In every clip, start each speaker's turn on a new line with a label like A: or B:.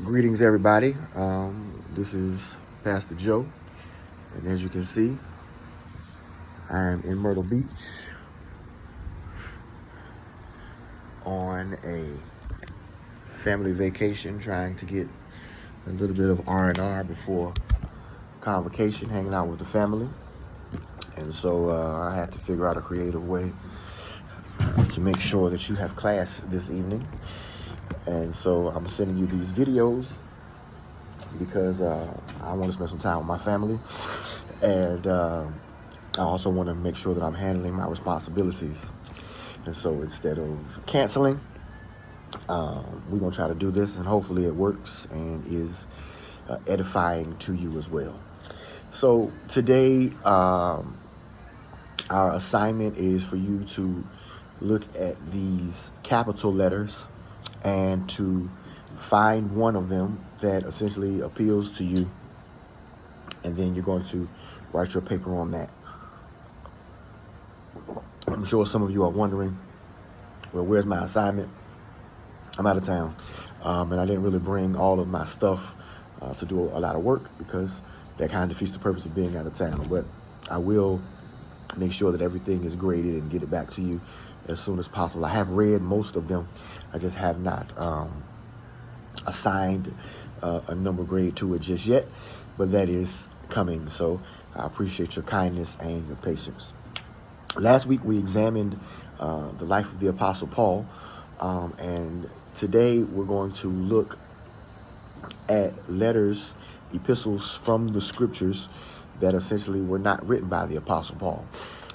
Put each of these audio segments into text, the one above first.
A: Greetings, everybody. This is Pastor Joe, and as you can see, I am in Myrtle Beach on a family vacation, trying to get a little bit of R&R before convocation, hanging out with the family. And so I had to figure out a creative way to make sure that you have class this evening. And so I'm sending you these videos because I want to spend some time with my family, and I also want to make sure that I'm handling my responsibilities. And so instead of canceling, we're going to try to do this, and hopefully it works and is edifying to you as well. So today, our assignment is for you to look at these capital letters and to find one of them that essentially appeals to you, and then you're going to write your paper on that. I'm sure some of you are wondering, well, where's my assignment? I'm out of town, and I didn't really bring all of my stuff to do a lot of work, because that kind of defeats the purpose of being out of town. But I will make sure that everything is graded and get it back to you as soon as possible. I have read most of them. I just have not assigned a number grade to it just yet, but that is coming. So I appreciate your kindness and your patience. Last week we examined the life of the Apostle Paul, and today we're going to look at letters, epistles from the scriptures that essentially were not written by the Apostle Paul.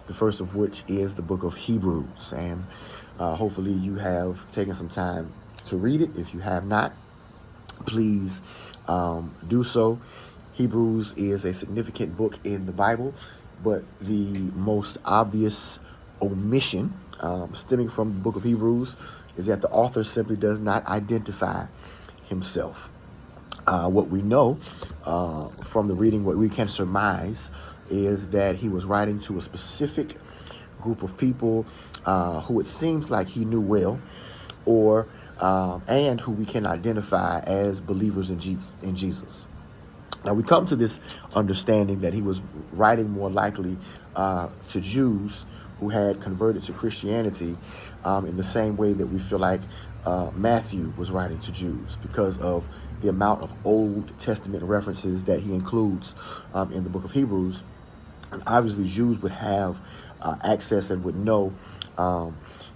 A: The first of which is the book of Hebrews, and hopefully you have taken some time to read it. If you have not, please do so. Hebrews is a significant book in the Bible, but the most obvious omission stemming from the book of Hebrews is that the author simply does not identify himself. What we know from the reading, what we can surmise, is that he was writing to a specific group of people who it seems like he knew well, or and who we can identify as believers in Jesus. Now we come to this understanding that he was writing more likely to Jews who had converted to Christianity, in the same way that we feel like Matthew was writing to Jews, because of the amount of Old Testament references that he includes in the book of Hebrews. And obviously, Jews would have access and would know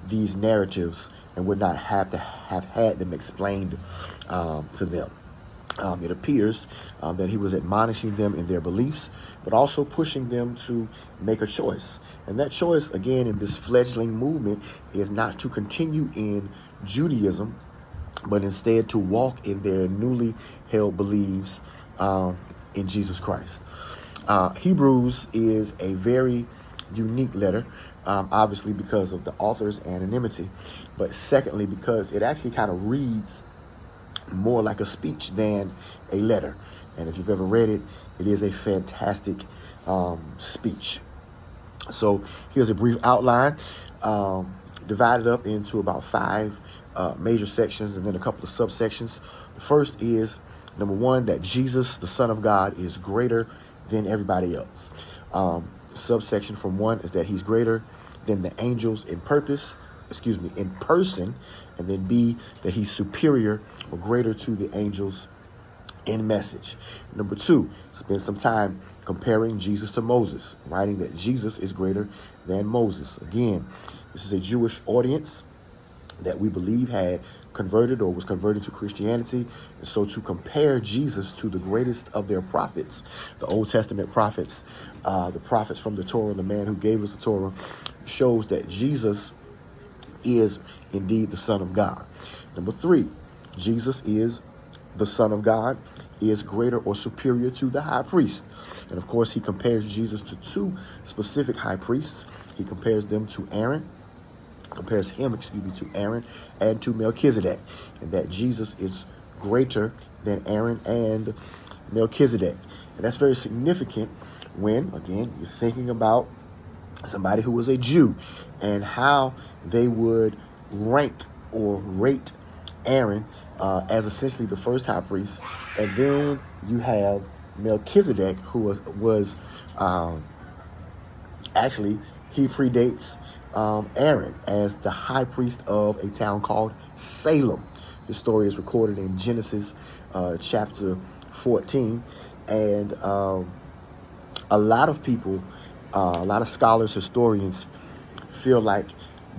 A: these narratives and would not have to have had them explained to them. It appears that he was admonishing them in their beliefs, but also pushing them to make a choice. And that choice, again, in this fledgling movement, is not to continue in Judaism, but instead to walk in their newly held beliefs in Jesus Christ. Hebrews is a very unique letter, obviously because of the author's anonymity, but secondly because it actually kind of reads more like a speech than a letter. And if you've ever read it, it is a fantastic speech. So here's a brief outline, divided up into about 5 major sections and then a couple of subsections. The first is, number 1, that Jesus, the Son of God, is greater than everybody else. Subsection from 1 is that he's greater than the angels in person, and then B, that he's superior or greater to the angels in message. Number 2, spend some time comparing Jesus to Moses, writing that Jesus is greater than Moses. Again, this is a Jewish audience that we believe had converted or was converted to Christianity. And so to compare Jesus to the greatest of their prophets, the Old Testament prophets, the prophets from the Torah, the man who gave us the Torah, shows that Jesus is indeed the Son of God. Number 3, Jesus is the Son of God, is greater or superior to the high priest. And of course, he compares Jesus to 2 specific high priests. He compares him to Aaron and to Melchizedek, and that Jesus is greater than Aaron and Melchizedek. And that's very significant when, again, you're thinking about somebody who was a Jew and how they would rank or rate Aaron as essentially the first high priest. And then you have Melchizedek, who was actually, he predates Aaron as the high priest of a town called Salem. The story is recorded in Genesis chapter 14. And a lot of people, a lot of scholars, historians, feel like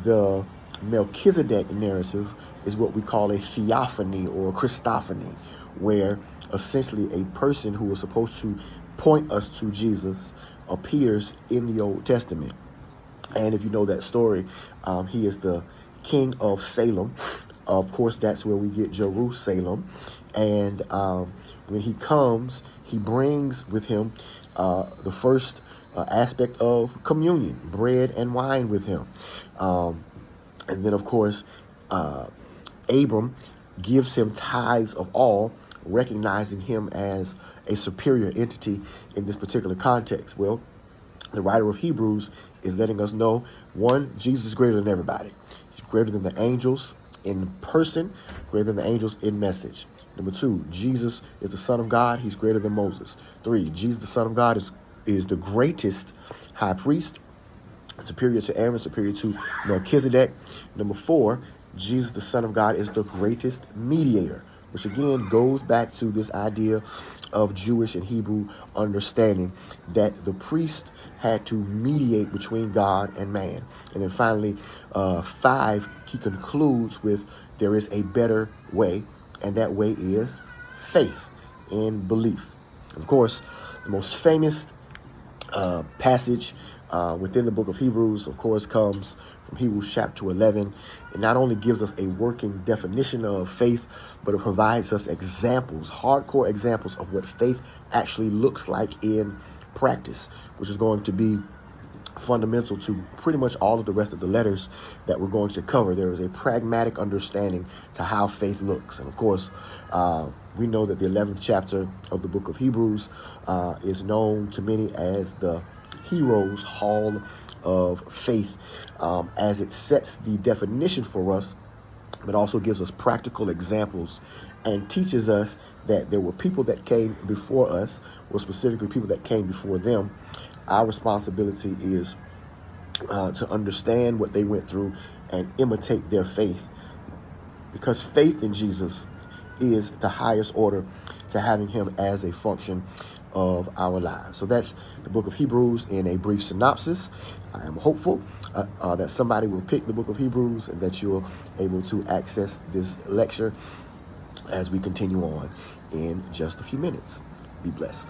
A: the Melchizedek narrative is what we call a theophany or a Christophany, where essentially a person who was supposed to point us to Jesus appears in the Old Testament. And if you know that story, he is the king of Salem. Of course, that's where we get Jerusalem. And when he comes, he brings with him the first aspect of communion, bread and wine with him. And then, of course, Abram gives him tithes of all, recognizing him as a superior entity in this particular context. Well, the writer of Hebrews is letting us know, one, Jesus is greater than everybody. He's greater than the angels in person, greater than the angels in message. Number two, Jesus is the Son of God. He's greater than Moses. Three, Jesus, the Son of God, is the greatest high priest, superior to Aaron, superior to Melchizedek. Number four, Jesus, the Son of God, is the greatest mediator, which again goes back to this idea of Jewish and Hebrew understanding that the priest had to mediate between God and man. And then finally, five, he concludes with, there is a better way, and that way is faith and belief. Of course, the most famous passage within the book of Hebrews, of course, comes from Hebrews chapter 11. It not only gives us a working definition of faith, but it provides us examples, hardcore examples of what faith actually looks like in practice, which is going to be fundamental to pretty much all of the rest of the letters that we're going to cover. There is a pragmatic understanding to how faith looks. And of course, we know that the 11th chapter of the book of Hebrews is known to many as the Heroes' Hall of Faith, as it sets the definition for us, but also gives us practical examples and teaches us that there were people that came before us, or specifically people that came before them. Our responsibility is to understand what they went through and imitate their faith, because faith in Jesus is the highest order to having him as a function of our lives. So that's the book of Hebrews in a brief synopsis. I am hopeful that somebody will pick the book of Hebrews and that you're able to access this lecture as we continue on in just a few minutes. Be blessed.